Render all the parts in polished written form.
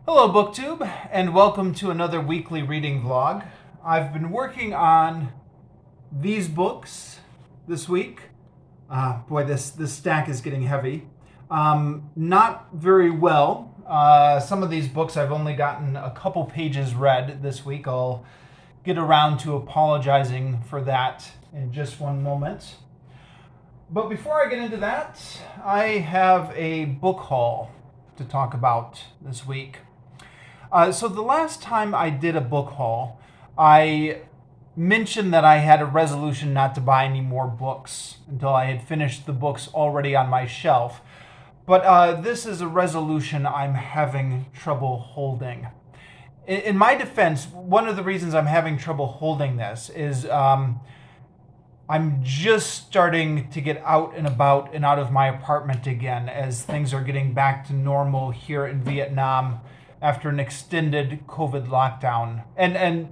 Hello BookTube, and welcome to another weekly reading vlog. I've been working on these books this week. Boy, this stack is getting heavy. Not very well. Some of these books I've only gotten a couple pages read this week. I'll get around to apologizing for that in just one moment. But before I get into that, I have a book haul to talk about this week. So the last time I did a book haul, I mentioned that I had a resolution not to buy any more books until I had finished the books already on my shelf. But this is a resolution I'm having trouble holding. In my defense, one of the reasons I'm having trouble holding this is I'm just starting to get out and about and out of my apartment again as things are getting back to normal here in Vietnam after an extended COVID lockdown. And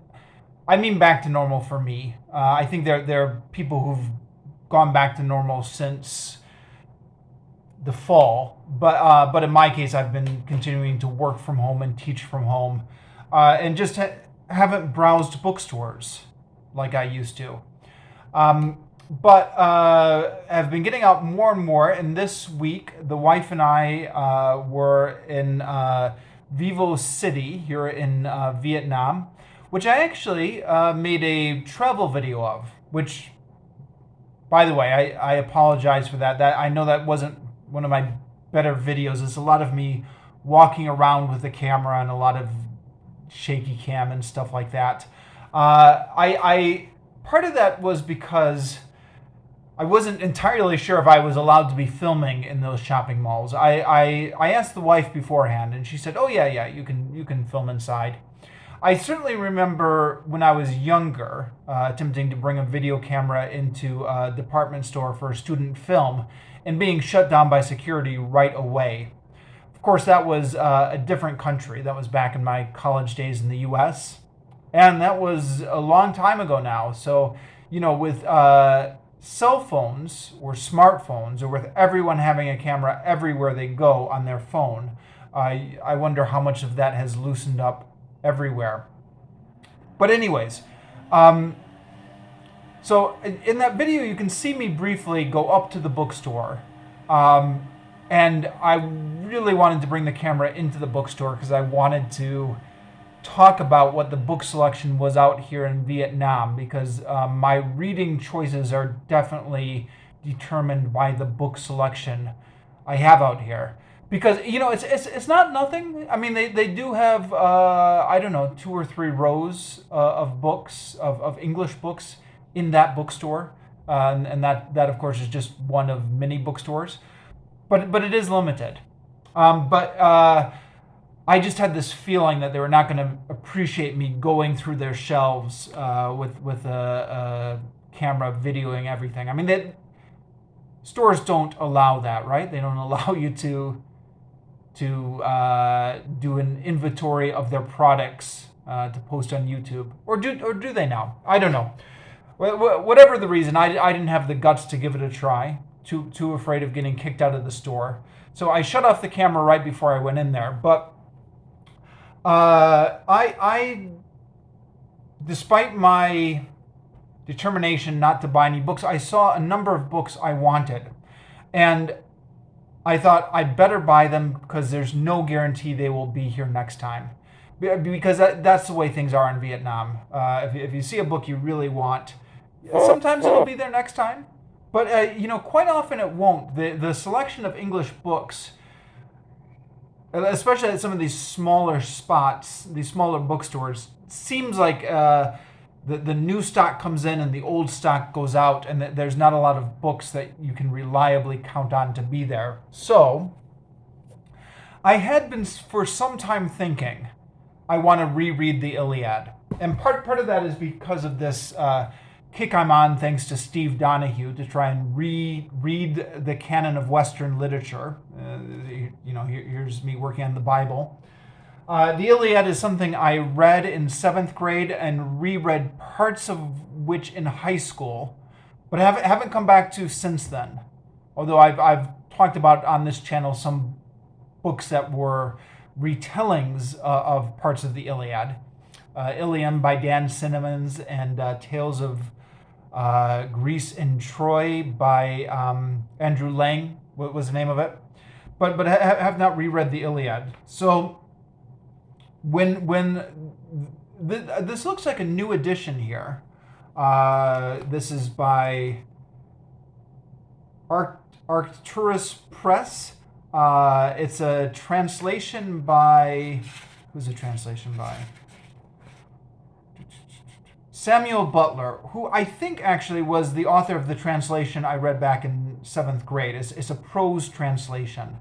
I mean back to normal for me. I think there are people who've gone back to normal since the fall. But in my case, I've been continuing to work from home and teach from home and just haven't browsed bookstores like I used to. But have been getting out more and more. And this week, the wife and I were in Vivo City here in Vietnam, which I actually made a travel video of, which, by the way, I apologize for that. I know that wasn't one of my better videos. It's a lot of me walking around with the camera and a lot of shaky cam and stuff like that. Part of that was because I wasn't entirely sure if I was allowed to be filming in those shopping malls. I asked the wife beforehand, and she said, "Oh yeah, you can film inside." I certainly remember when I was younger, attempting to bring a video camera into a department store for a student film, and being shut down by security right away. Of course, that was a different country. That was back in my college days in the U.S., and that was a long time ago now. So, with cell phones or smartphones, or with everyone having a camera everywhere they go on their phone, I wonder how much of that has loosened up everywhere. But anyways, so in that video, you can see me briefly go up to the bookstore. And I really wanted to bring the camera into the bookstore because I wanted to talk about what the book selection was out here in Vietnam, because my reading choices are definitely determined by the book selection I have out here. Because it's not nothing. I mean, they do have 2 or 3 rows of books of English books in that bookstore, and that of course is just one of many bookstores, but it is limited. I just had this feeling that they were not going to appreciate me going through their shelves with a camera videoing everything. I mean, stores don't allow that, right? They don't allow you to do an inventory of their products to post on YouTube, or do they now? I don't know. Whatever the reason, I didn't have the guts to give it a try. Too afraid of getting kicked out of the store. So I shut off the camera right before I went in there. But I, despite my determination not to buy any books, I saw a number of books I wanted. And I thought I'd better buy them because there's no guarantee they will be here next time. Because that's the way things are in Vietnam. If you see a book you really want, sometimes it'll be there next time. But, quite often it won't. The selection of English books, especially at some of these smaller spots, these smaller bookstores, seems like the new stock comes in and the old stock goes out, and there's not a lot of books that you can reliably count on to be there. So I had been for some time thinking I want to reread the Iliad. And part of that is because of this kick I'm on, thanks to Steve Donahue, to try and read the canon of Western literature. Here's me working on the Bible. The Iliad is something I read in 7th grade and reread parts of which in high school, but haven't come back to since then. Although I've talked about on this channel some books that were retellings of parts of the Iliad. Ilium by Dan Simmons and Tales of Greece and Troy by Andrew Lang. What was the name of it? But have not reread the Iliad. So when this looks like a new edition here. This is by Arcturus Press. It's a translation by... Who's the translation by? Samuel Butler, who I think actually was the author of the translation I read back in 7th grade. It's a prose translation.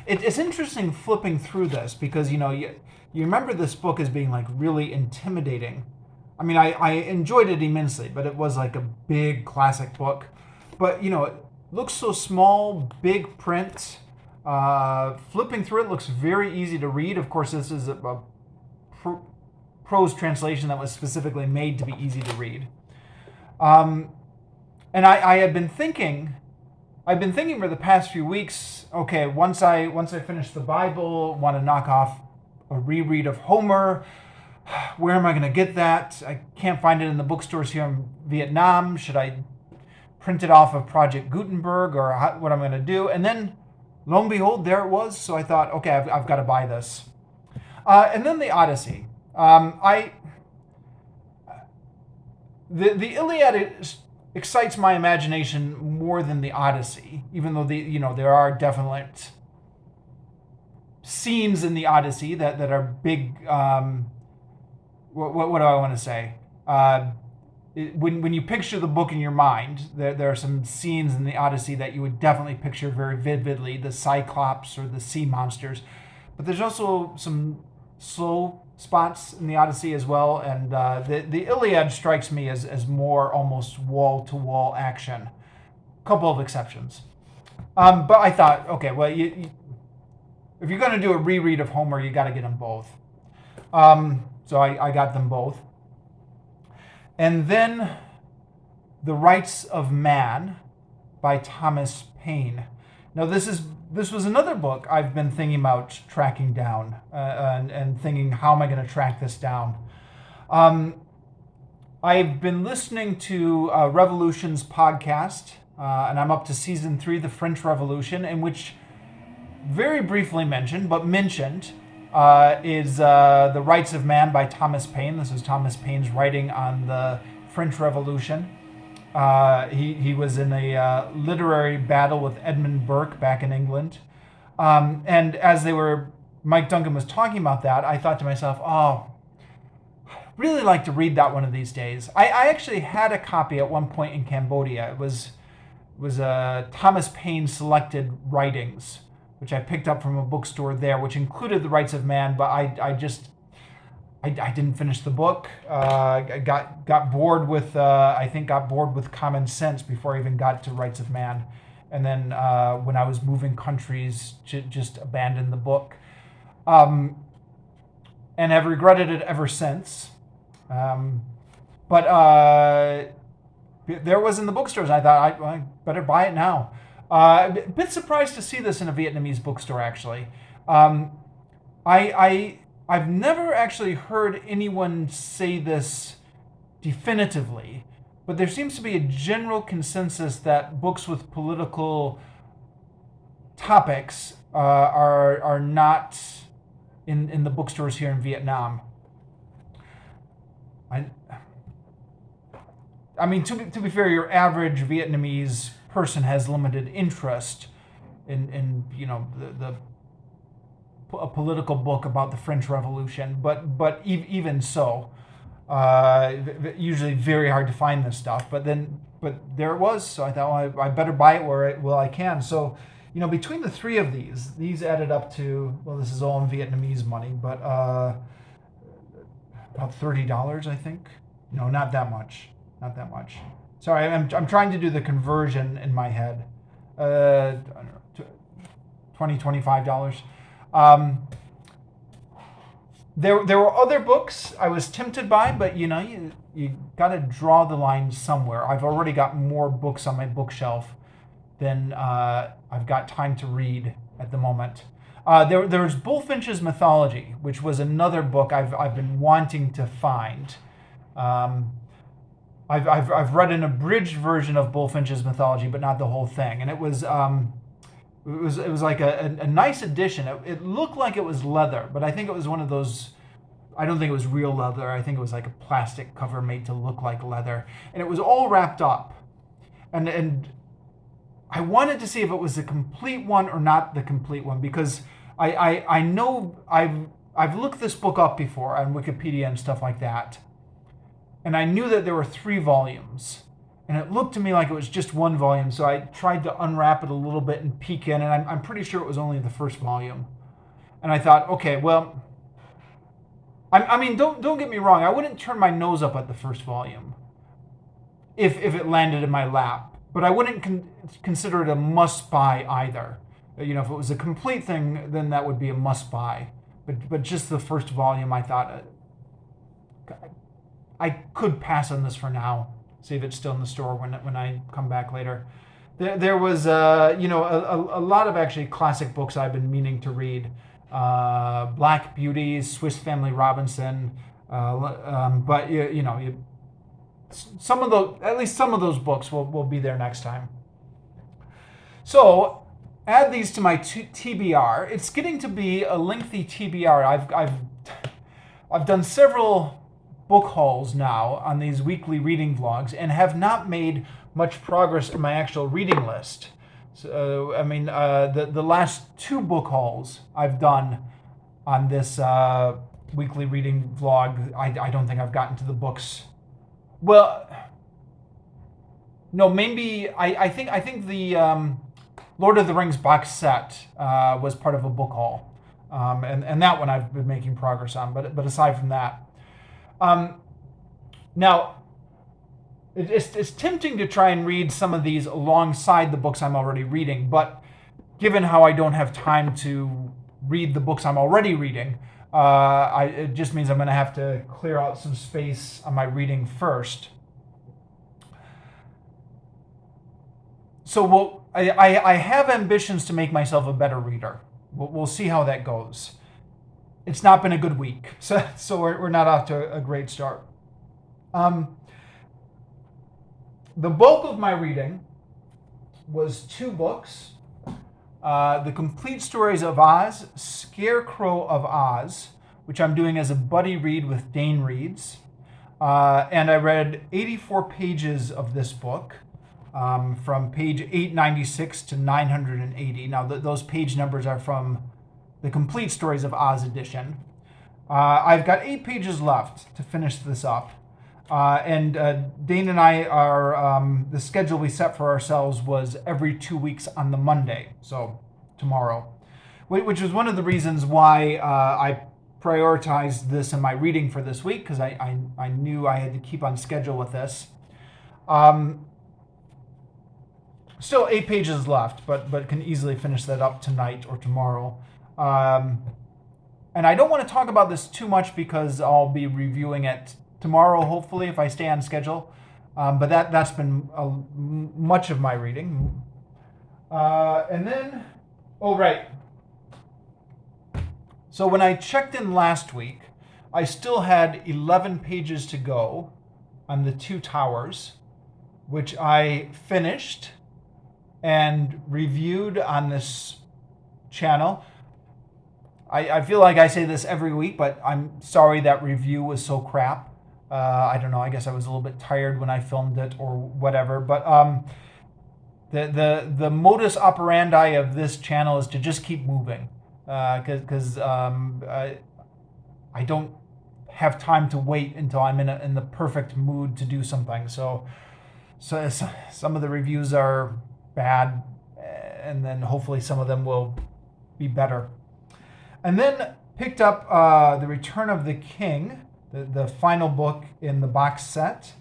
It's interesting flipping through this because, you remember this book as being like really intimidating. I mean, I enjoyed it immensely, but it was like a big classic book. But, it looks so small, big print. Flipping through it looks very easy to read. Of course, this is a prose translation that was specifically made to be easy to read. And I had been thinking, I've been thinking for the past few weeks, okay, once I finish the Bible, want to knock off a reread of Homer. Where am I going to get that? I can't find it in the bookstores here in Vietnam. Should I print it off of Project Gutenberg or what I'm going to do? And then, lo and behold, there it was. So I thought, okay, I've got to buy this. And then the Odyssey. The Iliad excites my imagination more than the Odyssey, even though there are definite scenes in the Odyssey that are big. What do I want to say? When you picture the book in your mind, there are some scenes in the Odyssey that you would definitely picture very vividly, the Cyclops or the sea monsters. But there's also some slow spots in the Odyssey as well, and the Iliad strikes me as more almost wall-to-wall action. A couple of exceptions. But I thought, okay, well, if you're going to do a reread of Homer, you got to get them both. So I got them both. And then The Rights of Man by Thomas Paine. Now this was another book I've been thinking about tracking down and thinking, how am I going to track this down? I've been listening to Revolution's podcast, and I'm up to season 3, The French Revolution, in which very briefly mentioned is The Rights of Man by Thomas Paine. This is Thomas Paine's writing on the French Revolution. He was in a literary battle with Edmund Burke back in England. And as Mike Duncan was talking about that, I thought to myself, I'd really like to read that one of these days. I actually had a copy at one point in Cambodia. It was Thomas Paine selected writings, which I picked up from a bookstore there, which included The Rights of Man, but I didn't finish the book. I got bored with Common Sense before I even got to Rights of Man, and then when I was moving countries, just abandoned the book, and have regretted it ever since. But there was in the bookstores. I thought I better buy it now. A bit surprised to see this in a Vietnamese bookstore, actually. I've never actually heard anyone say this definitively, but there seems to be a general consensus that books with political topics are not in the bookstores here in Vietnam. I mean, to be fair, your average Vietnamese person has limited interest in a political book about the French Revolution, but even so, usually very hard to find this stuff. But there it was, so I thought, well, I better buy it while I can. So, between the three of these added up to, well, this is all in Vietnamese money, but about $30, I think. No, not that much. Sorry, I'm trying to do the conversion in my head. I don't know, $25. There were other books I was tempted by, but you got to draw the line somewhere. I've already got more books on my bookshelf than I've got time to read at the moment. There's Bullfinch's Mythology, which was another book I've been wanting to find. I've read an abridged version of Bullfinch's Mythology, but not the whole thing, and it was like a nice edition. It looked like it was leather, but I think it was one of those. I don't think it was real leather. I think it was like a plastic cover made to look like leather, and it was all wrapped up, and I wanted to see if it was the complete one or not the complete one, because I know I've looked this book up before on Wikipedia and stuff like that, and I knew that there were 3 volumes, and it looked to me like it was just 1 volume, so I tried to unwrap it a little bit and peek in, and I'm pretty sure it was only the first volume. And I thought, okay, well, I mean, don't get me wrong, I wouldn't turn my nose up at the first volume if it landed in my lap, but I wouldn't consider it a must-buy either. You know, if it was a complete thing, then that would be a must-buy. But just the first volume, I thought I could pass on this for now. See if it's still in the store when I come back later. There was a lot of actually classic books I've been meaning to read. Black Beauty, Swiss Family Robinson, but some of those, at least some of those books will be there next time. So add these to my TBR. It's getting to be a lengthy TBR. I've done several book hauls now on these weekly reading vlogs and have not made much progress in my actual reading list. So I mean, the last 2 book hauls I've done on this weekly reading vlog, I don't think I've gotten to the books. Well, no, maybe I think the Lord of the Rings box set was part of a book haul, and that one I've been making progress on. But aside from that, now it's tempting to try and read some of these alongside the books I'm already reading, but given how I don't have time to read the books I'm already reading, it just means I'm going to have to clear out some space on my reading first. So I have ambitions to make myself a better reader. We'll see how that goes. It's not been a good week, so we're not off to a great start. The bulk of my reading was 2 books. The Complete Stories of Oz, Scarecrow of Oz, which I'm doing as a buddy read with Dane Reads. And I read 84 pages of this book, from page 896 to 980. Now, those page numbers are from the Complete Stories of Oz edition. I've got 8 pages left to finish this up. And Dane and I are, the schedule we set for ourselves was every 2 weeks on the Monday, so tomorrow, which was one of the reasons why I prioritized this in my reading for this week, because I knew I had to keep on schedule with this. Still 8 pages left, but can easily finish that up tonight or tomorrow. And I don't want to talk about this too much because I'll be reviewing it tomorrow, hopefully, if I stay on schedule. But that's been much of my reading. And then, oh, right. So when I checked in last week, I still had 11 pages to go on the 2 Towers, which I finished and reviewed on this channel. I feel like I say this every week, but I'm sorry that review was so crap. I don't know, I guess I was a little bit tired when I filmed it or whatever, but the modus operandi of this channel is to just keep moving, because I don't have time to wait until I'm in the perfect mood to do something. So some of the reviews are bad, and then hopefully some of them will be better. And then picked up The Return of the King, the final book in the box set,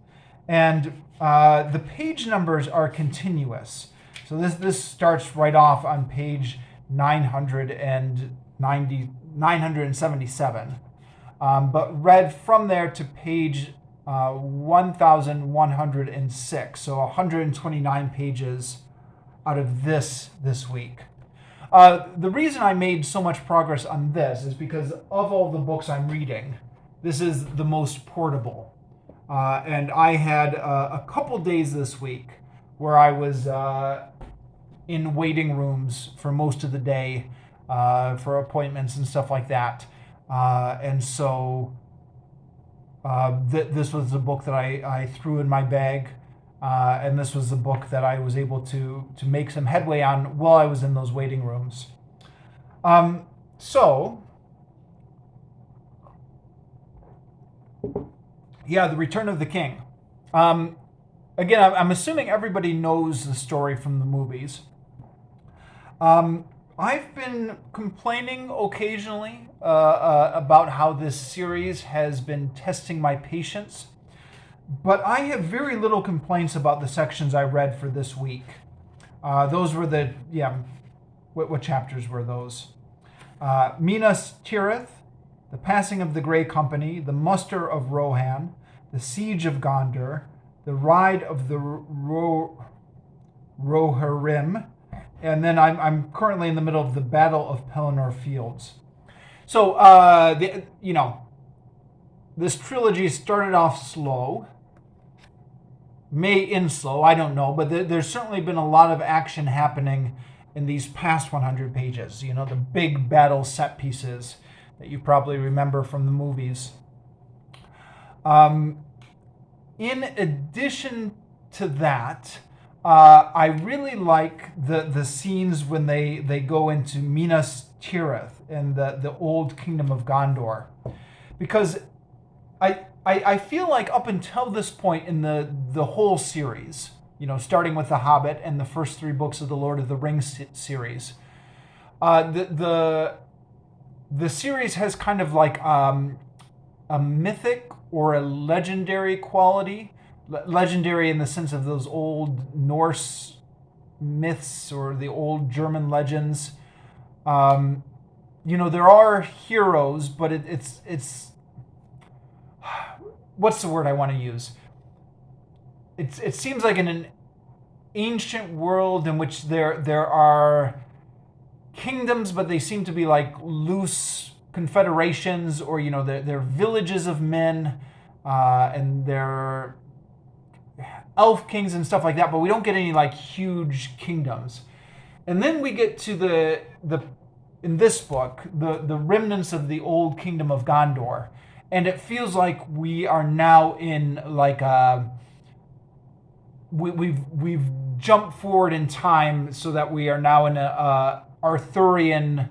and the page numbers are continuous. So this starts right off on page 977, but read from there to page 1106, so 129 pages out of this week. The reason I made so much progress on this is because of all the books I'm reading, this is the most portable. And I had a couple days this week where I was in waiting rooms for most of the day for appointments and stuff like that. And so this was the book that I threw in my bag. And this was the book that I was able to make some headway on while I was in those waiting rooms. The Return of the King. Again, I'm assuming everybody knows the story from the movies. I've been complaining occasionally about how this series has been testing my patience. But I have very little complaints about the sections I read for this week. Those were what chapters were those? Minas Tirith, the Passing of the Grey Company, the Muster of Rohan, the Siege of Gondor, the Ride of the Rohirrim, and then I'm currently in the middle of the Battle of Pelennor Fields. So, this trilogy started off slow. May end slow, I don't know, but there's certainly been a lot of action happening in these past 100 pages. The big battle set pieces that you probably remember from the movies. In addition to that, I really like the scenes when they go into Minas Tirith and the old kingdom of Gondor, because I feel like up until this point in the whole series, starting with The Hobbit and the first 3 books of the Lord of the Rings series, the series has kind of like a mythic or a legendary quality. Legendary in the sense of those old Norse myths or the old German legends. There are heroes, but it's what's the word I want to use? It seems like in an ancient world in which there are kingdoms, but they seem to be like loose confederations, or they're villages of men, and they're elf kings and stuff like that. But we don't get any like huge kingdoms. And then we get to the in this book the remnants of the old kingdom of Gondor. And it feels like we are now in like we've jumped forward in time, so that we are now in a Arthurian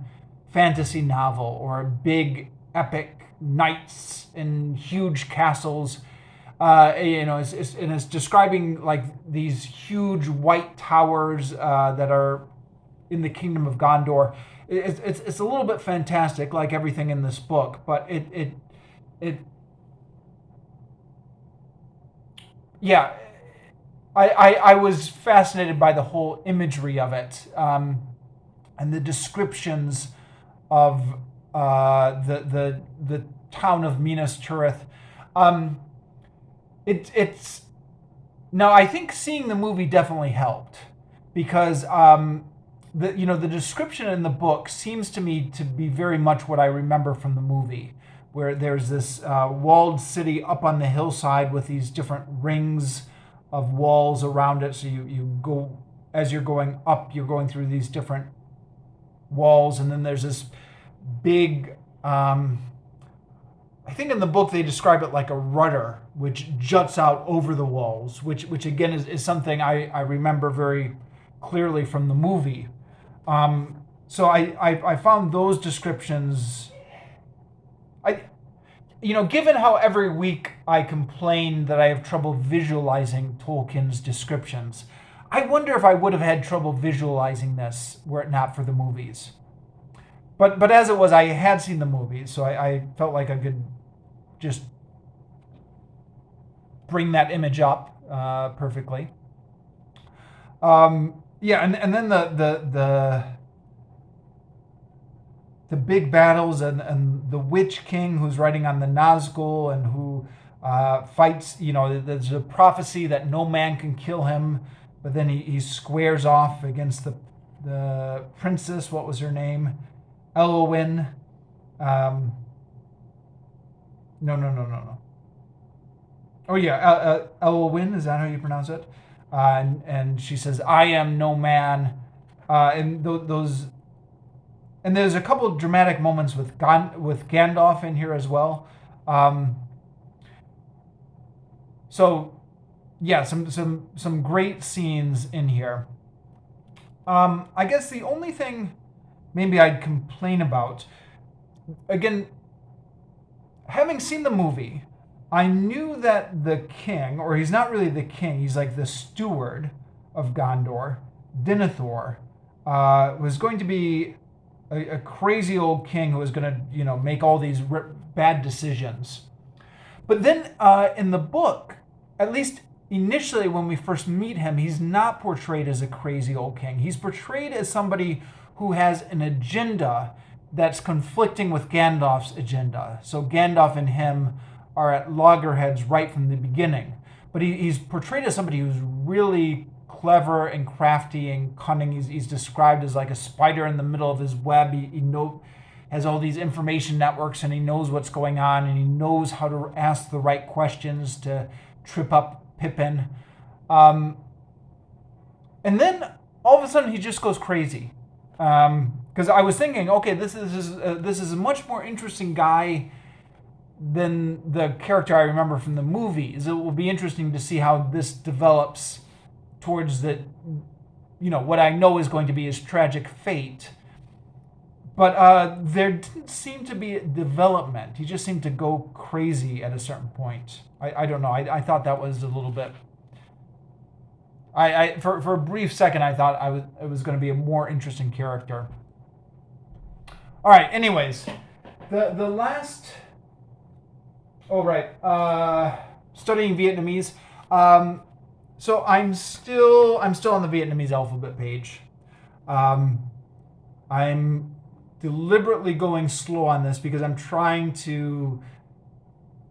fantasy novel, or big epic knights in huge castles. It's describing like these huge white towers that are in the kingdom of Gondor. It's a little bit fantastic, like everything in this book, but I was fascinated by the whole imagery of it, and the descriptions of the town of Minas Tirith. It's now, I think seeing the movie definitely helped, because the description in the book seems to me to be very much what I remember from the movie, where there's this walled city up on the hillside with these different rings of walls around it. So you go, as you're going up, you're going through these different walls, and then there's this big, I think in the book they describe it like a rudder, which juts out over the walls, which again is something I remember very clearly from the movie. So I found those descriptions, given how every week I complain that I have trouble visualizing Tolkien's descriptions, I wonder if I would have had trouble visualizing this were it not for the movies. But as it was, I had seen the movies, so I felt like I could just bring that image up perfectly. And then the big battles, and the Witch King who's riding on the Nazgul and who fights. There's a prophecy that no man can kill him, but then he squares off against the princess, what was her name? Elwyn. No. Oh yeah, Elwyn, is that how you pronounce it? And she says, "I am no man," and those. And there's a couple of dramatic moments with Gandalf in here as well. So, yeah, some great scenes in here. I guess the only thing maybe I'd complain about, again, having seen the movie, I knew that the king, or he's not really the king, he's like the steward of Gondor, Denethor, was going to be a crazy old king who was going to, make all these bad decisions. But then in the book, at least initially when we first meet him, he's not portrayed as a crazy old king. He's portrayed as somebody who has an agenda that's conflicting with Gandalf's agenda. So Gandalf and him are at loggerheads right from the beginning. But he's portrayed as somebody who's really clever and crafty and cunning. He's described as like a spider in the middle of his web. He has all these information networks, and he knows what's going on, and he knows how to ask the right questions to trip up Pippin. And then all of a sudden he just goes crazy. Because I was thinking, okay, this is a much more interesting guy than the character I remember from the movies. It will be interesting to see how this develops towards what I know is going to be his tragic fate. But there didn't seem to be development. He just seemed to go crazy at a certain point. I don't know. I thought that was a little bit. For a brief second, I thought it was going to be a more interesting character. All right. Anyways, the last. Oh right. Studying Vietnamese. So I'm still on the Vietnamese alphabet page. I'm deliberately going slow on this because I'm trying to.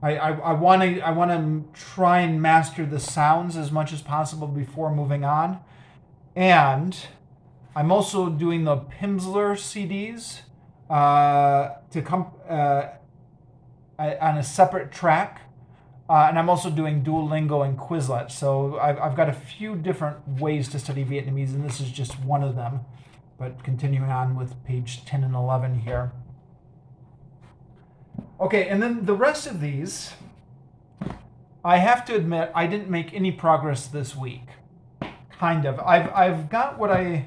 I want to try and master the sounds as much as possible before moving on, and I'm also doing the Pimsleur CDs to come on a separate track, and I'm also doing Duolingo and Quizlet. So I've got a few different ways to study Vietnamese, and this is just one of them. But continuing on with page 10 and 11 here. Okay, and then the rest of these, I have to admit, I didn't make any progress this week. Kind of. I've got a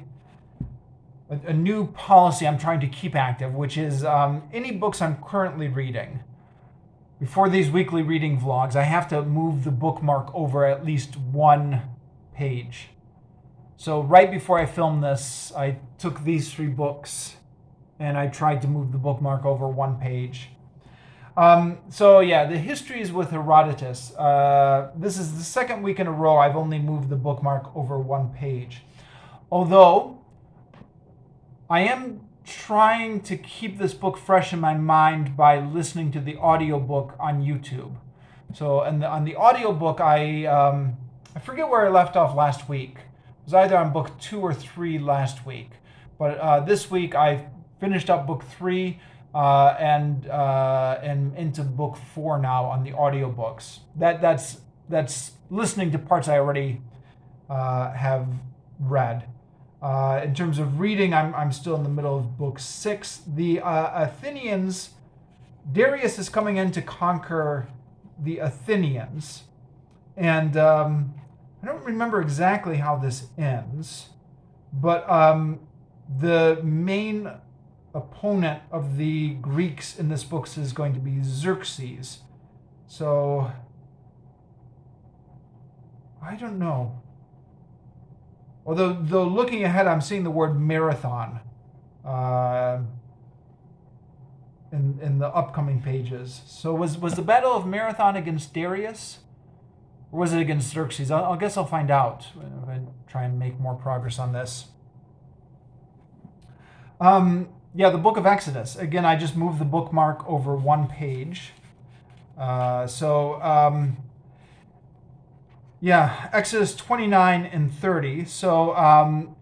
new policy I'm trying to keep active, which is any books I'm currently reading. Before these weekly reading vlogs, I have to move the bookmark over at least one page. So right before I filmed this, I took these 3 books and I tried to move the bookmark over one page. So yeah, the Histories with Herodotus. This is the second week in a row I've only moved the bookmark over one page. Although I am trying to keep this book fresh in my mind by listening to the audiobook on YouTube. So on the audiobook, I forget where I left off last week. It was either on book 2 or 3 last week. But this week I finished up book 3 and into book 4 now on the audiobooks. That's listening to parts I already have read. In terms of reading, I'm still in the middle of book 6. The Athenians, Darius is coming in to conquer the Athenians, and I don't remember exactly how this ends, but the main opponent of the Greeks in this book is going to be Xerxes. So I don't know. Although looking ahead, I'm seeing the word marathon in the upcoming pages. So was the Battle of Marathon against Darius? Or was it against Xerxes? I guess I'll find out if I try and make more progress on this. Yeah, the book of Exodus. Again, I just moved the bookmark over one page. Yeah, Exodus 29 and 30. So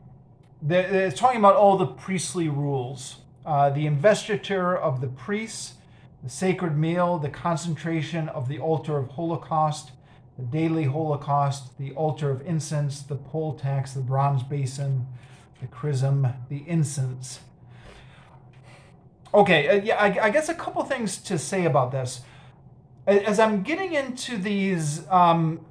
it's talking about all the priestly rules. The investiture of the priests, the sacred meal, the consecration of the altar of Holocaust, the daily Holocaust, the altar of incense, the poll tax, the bronze basin, the chrism, the incense. Okay, I guess a couple things to say about this. As I'm getting into these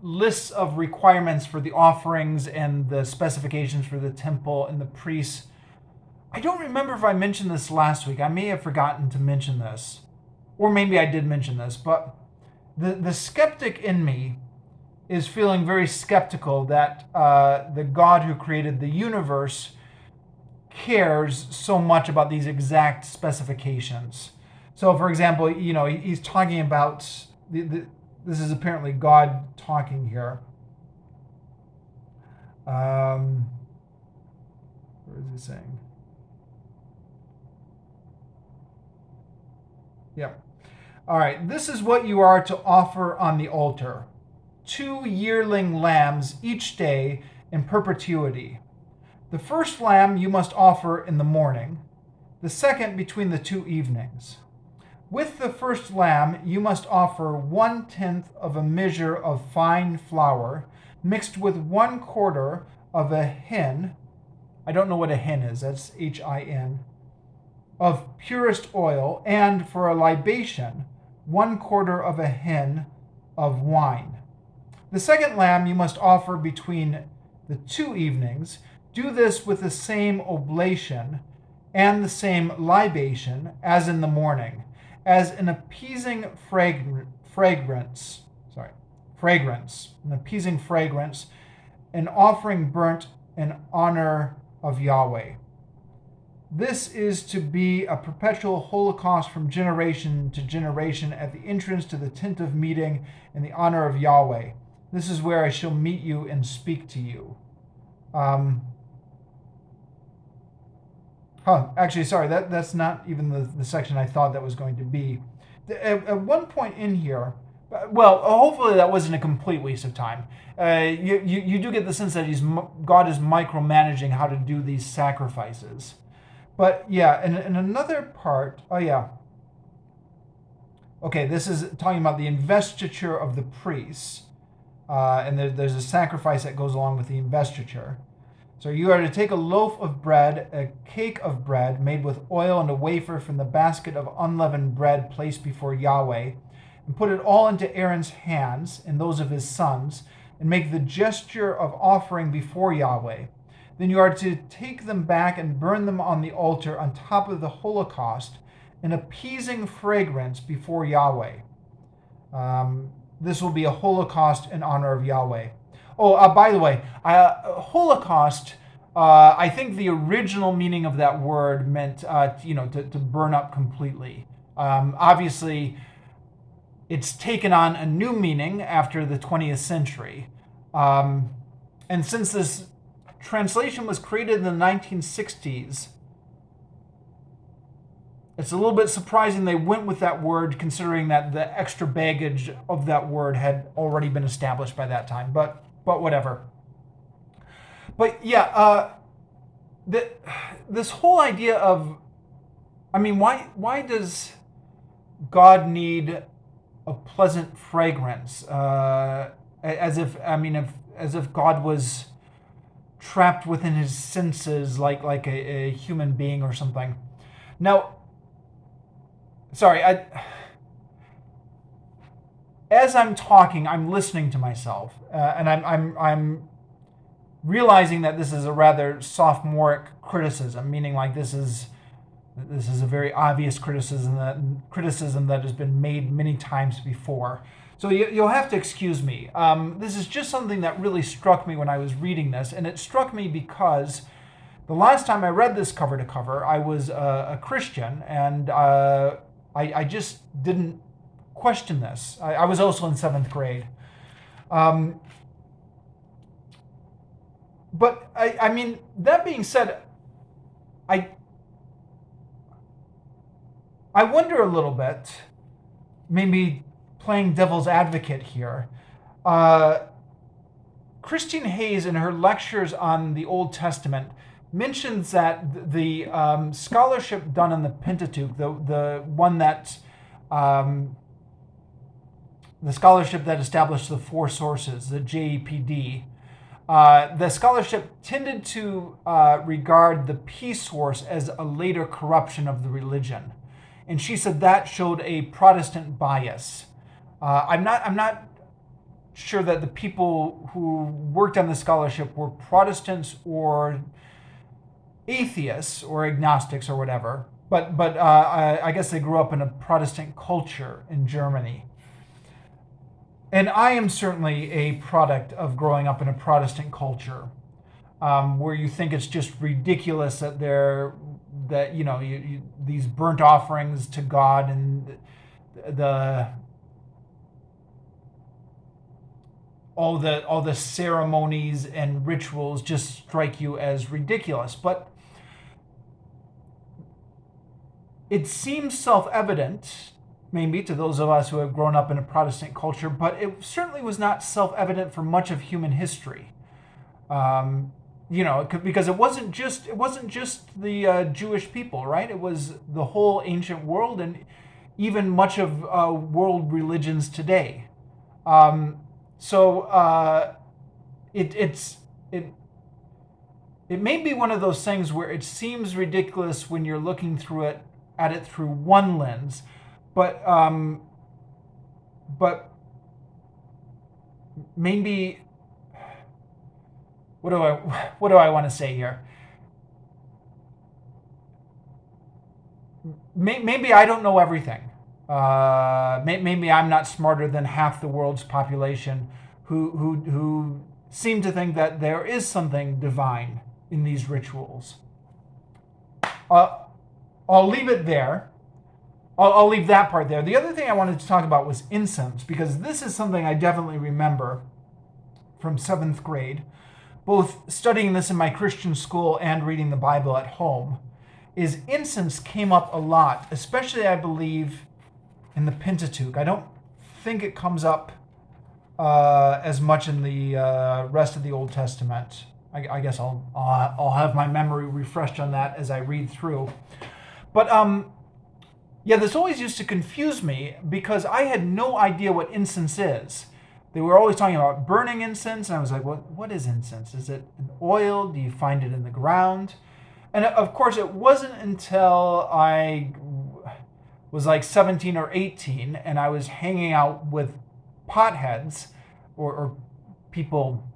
lists of requirements for the offerings and the specifications for the temple and the priests, I don't remember if I mentioned this last week. I may have forgotten to mention this. Or maybe I did mention this, but the skeptic in me is feeling very skeptical that the God who created the universe cares so much about these exact specifications. So, for example, he's talking about, this is apparently God talking here. Where is he saying? Yeah. All right, this is what you are to offer on the altar. 2 yearling lambs each day in perpetuity. The first lamb you must offer in the morning, the second between the 2 evenings. With the first lamb you must offer 1/10 of a measure of fine flour mixed with 1/4 of a hin. I don't know what a hin is, that's H-I-N. Of purest oil, and for a libation, 1/4 of a hin of wine. The second lamb you must offer between the 2 evenings. Do this with the same oblation and the same libation as in the morning, as an appeasing fragrance, an appeasing fragrance, an offering burnt in honor of Yahweh. This is to be a perpetual holocaust from generation to generation at the entrance to the tent of meeting in the honor of Yahweh. This is where I shall meet you and speak to you. Actually, sorry, that's not even the section I thought that was going to be. At one point in here, well, hopefully that wasn't a complete waste of time. You do get the sense that God is micromanaging how to do these sacrifices. But yeah, in another part, okay, this is talking about the investiture of the priests. And there's a sacrifice that goes along with the investiture. So you are to take a loaf of bread, a cake of bread made with oil, and a wafer from the basket of unleavened bread placed before Yahweh, and put it all into Aaron's hands and those of his sons, and make the gesture of offering before Yahweh. Then you are to take them back and burn them on the altar on top of the holocaust, an appeasing fragrance before Yahweh. This will be a holocaust in honor of Yahweh. Oh, by the way, holocaust, I think the original meaning of that word meant, to burn up completely. Obviously, it's taken on a new meaning after the 20th century. And since this translation was created in the 1960s, it's a little bit surprising they went with that word, considering that the extra baggage of that word had already been established by that time. But whatever. But yeah, this whole idea of, why does God need a pleasant fragrance? As if God was trapped within his senses, like a human being or something. Now, sorry, as I'm talking, I'm listening to myself, and I'm realizing that this is a rather sophomoric criticism, meaning like this is a very obvious criticism that has been made many times before. So you'll have to excuse me. This is just something that really struck me when I was reading this, and it struck me because the last time I read this cover to cover, I was a Christian, and I just didn't question this. I was also in 7th grade. But that being said, I wonder a little bit, maybe playing devil's advocate here. Christine Hayes, in her lectures on the Old Testament, mentions that the scholarship done on the Pentateuch, the one that the scholarship that established the four sources, the JEPD, the scholarship tended to regard the P source as a later corruption of the religion, and she said that showed a Protestant bias. I'm not sure that the people who worked on the scholarship were Protestants or atheists or agnostics or whatever, but I guess they grew up in a Protestant culture in Germany. And I am certainly a product of growing up in a Protestant culture, where you think it's just ridiculous that these burnt offerings to God and all the ceremonies and rituals just strike you as ridiculous. But it seems self-evident, maybe to those of us who have grown up in a Protestant culture, but it certainly was not self-evident for much of human history. Because it wasn't just the Jewish people, right? It was the whole ancient world and even much of world religions today. It may be one of those things where it seems ridiculous when you're looking at it through one lens, but maybe what do I want to say here? Maybe I don't know everything. Maybe I'm not smarter than half the world's population who seem to think that there is something divine in these rituals. I'll leave it there. I'll leave that part there. The other thing I wanted to talk about was incense, because this is something I definitely remember from 7th grade, both studying this in my Christian school and reading the Bible at home, is incense came up a lot, especially, I believe, in the Pentateuch. I don't think it comes up as much in the rest of the Old Testament. I guess I'll have my memory refreshed on that as I read through. But this always used to confuse me because I had no idea what incense is. They were always talking about burning incense, and I was like, what is incense? Is it an oil? Do you find it in the ground? And of course, it wasn't until I was like 17 or 18 and I was hanging out with potheads or people.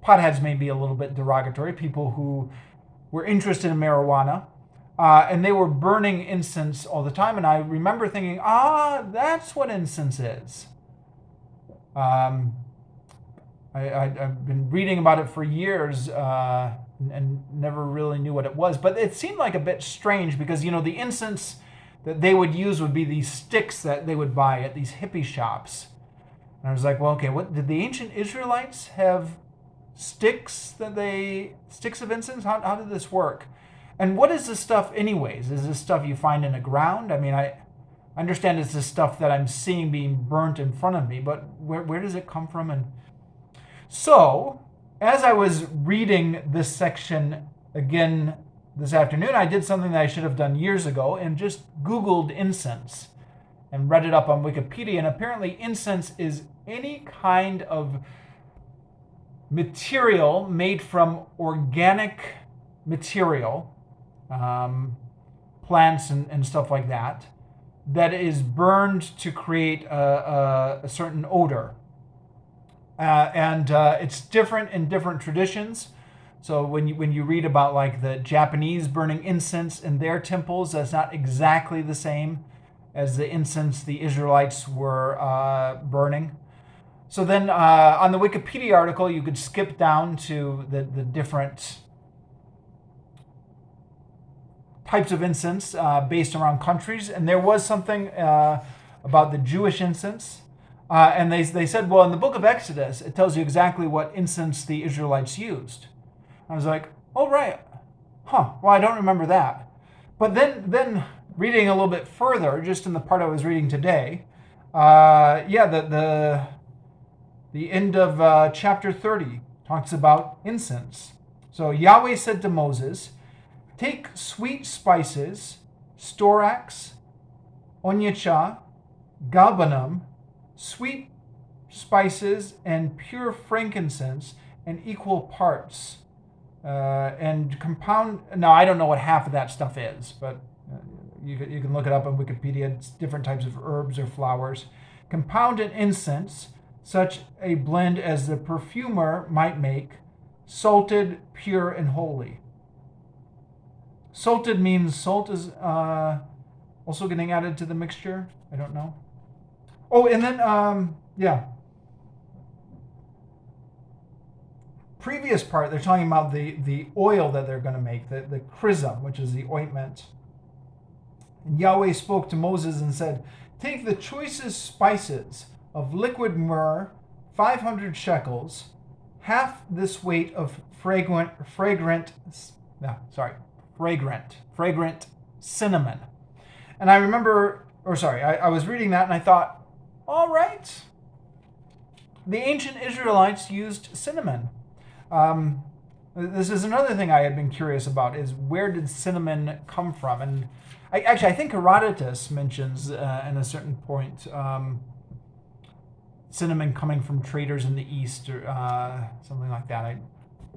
Potheads may be a little bit derogatory, people who were interested in marijuana, and they were burning incense all the time. And I remember thinking, that's what incense is. I've been reading about it for years and never really knew what it was. But it seemed like a bit strange because, the incense that they would use would be these sticks that they would buy at these hippie shops. And I was like, well, okay, what did the ancient Israelites have? Sticks of incense? How did this work? And what is this stuff anyways? Is this stuff you find in the ground? I mean, I understand it's the stuff that I'm seeing being burnt in front of me, but where does it come from? And so, as I was reading this section again this afternoon, I did something that I should have done years ago and just Googled incense and read it up on Wikipedia. And apparently incense is any kind of material made from organic material, plants and stuff like that is burned to create a certain odor. And it's different in different traditions. So when you read about like the Japanese burning incense in their temples, that's not exactly the same as the incense the Israelites were burning. So then on the Wikipedia article, you could skip down to the different types of incense based around countries. And there was something about the Jewish incense. And they said, well, in the book of Exodus, it tells you exactly what incense the Israelites used. I was like, oh, right. Well, I don't remember that. But then reading a little bit further, just in the part I was reading today, the end of chapter 30 talks about incense. So Yahweh said to Moses, take sweet spices, storax, onycha, galbanum, sweet spices, and pure frankincense in equal parts, and compound. Now, I don't know what half of that stuff is, but you can look it up on Wikipedia. It's different types of herbs or flowers. Compound an incense, such a blend as the perfumer might make, salted, pure, and holy. Salted means salt is also getting added to the mixture. I don't know. Oh, and then, previous part, they're talking about the oil that they're going to make, the chrism, which is the ointment. And Yahweh spoke to Moses and said, take the choicest spices of liquid myrrh, 500 shekels, half this weight of fragrant cinnamon. And I remember, I was reading that and I thought, all right, the ancient Israelites used cinnamon. This is another thing I had been curious about, is where did cinnamon come from? And I think Herodotus mentions in a certain point cinnamon coming from traders in the East or something like that. I've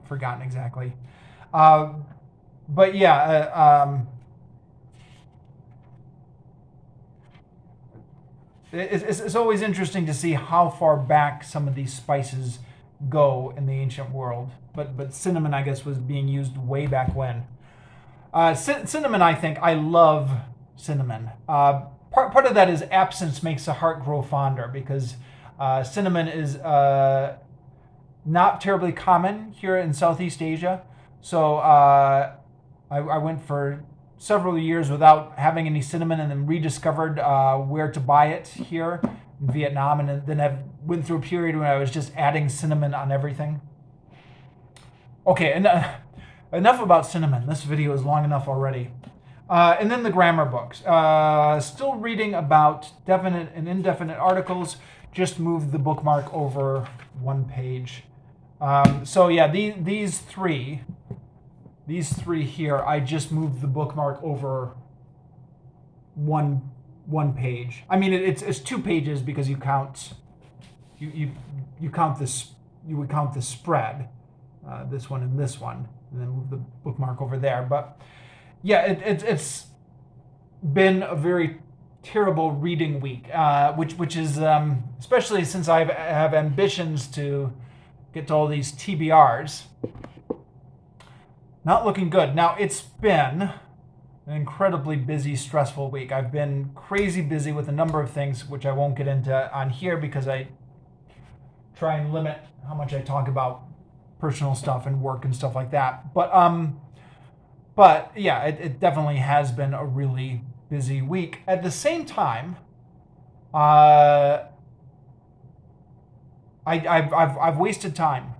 forgotten exactly. But yeah, it's always interesting to see how far back some of these spices go in the ancient world. But cinnamon, I guess, was being used way back when. Cinnamon, I love cinnamon. Part of that is absence makes the heart grow fonder, because cinnamon is not terribly common here in Southeast Asia. So I went for several years without having any cinnamon, and then rediscovered where to buy it here in Vietnam, and then I went through a period when I was just adding cinnamon on everything. Okay, enough about cinnamon. This video is long enough already. And then the grammar books. Still reading about definite and indefinite articles. Just moved the bookmark over one page. So yeah, these three here, I just moved the bookmark over one page. I mean, it's 2 pages because you count this. You would count the spread, this one and this one, and then move the bookmark over there. But yeah, it's been a very terrible reading week, which is especially since I have ambitions to get to all these TBRs. Not looking good. Now, it's been an incredibly busy, stressful week. I've been crazy busy with a number of things, which I won't get into on here because I try and limit how much I talk about personal stuff and work and stuff like that. But yeah, it definitely has been a really busy week. At the same time, I've wasted time.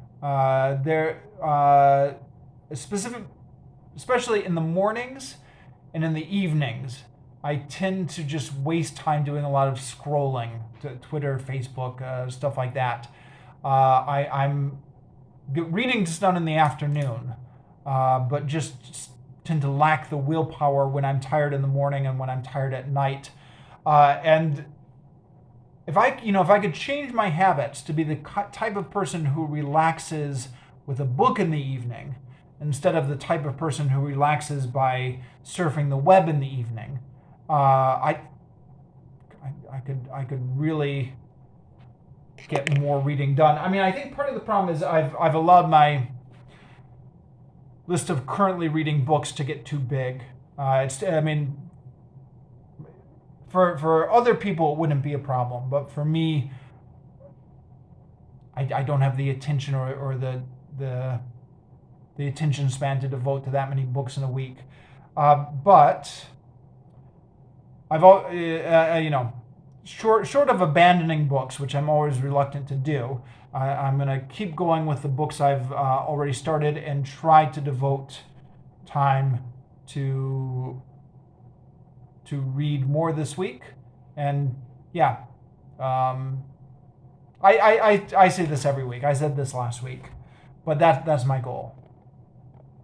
Especially in the mornings and in the evenings, I tend to just waste time doing a lot of scrolling to Twitter, Facebook, stuff like that. I'm reading's done in the afternoon, but just tend to lack the willpower when I'm tired in the morning and when I'm tired at night. And if I could change my habits to be the type of person who relaxes with a book in the evening, instead of the type of person who relaxes by surfing the web in the evening, I could really get more reading done. I mean, I think part of the problem is I've allowed my list of currently reading books to get too big. For other people it wouldn't be a problem, but for me, I don't have the attention or the attention span to devote to that many books in a week. But I've short of abandoning books, which I'm always reluctant to do, I'm going to keep going with the books I've already started and try to devote time to read more this week. And yeah, I say this every week. I said this last week, but that's my goal.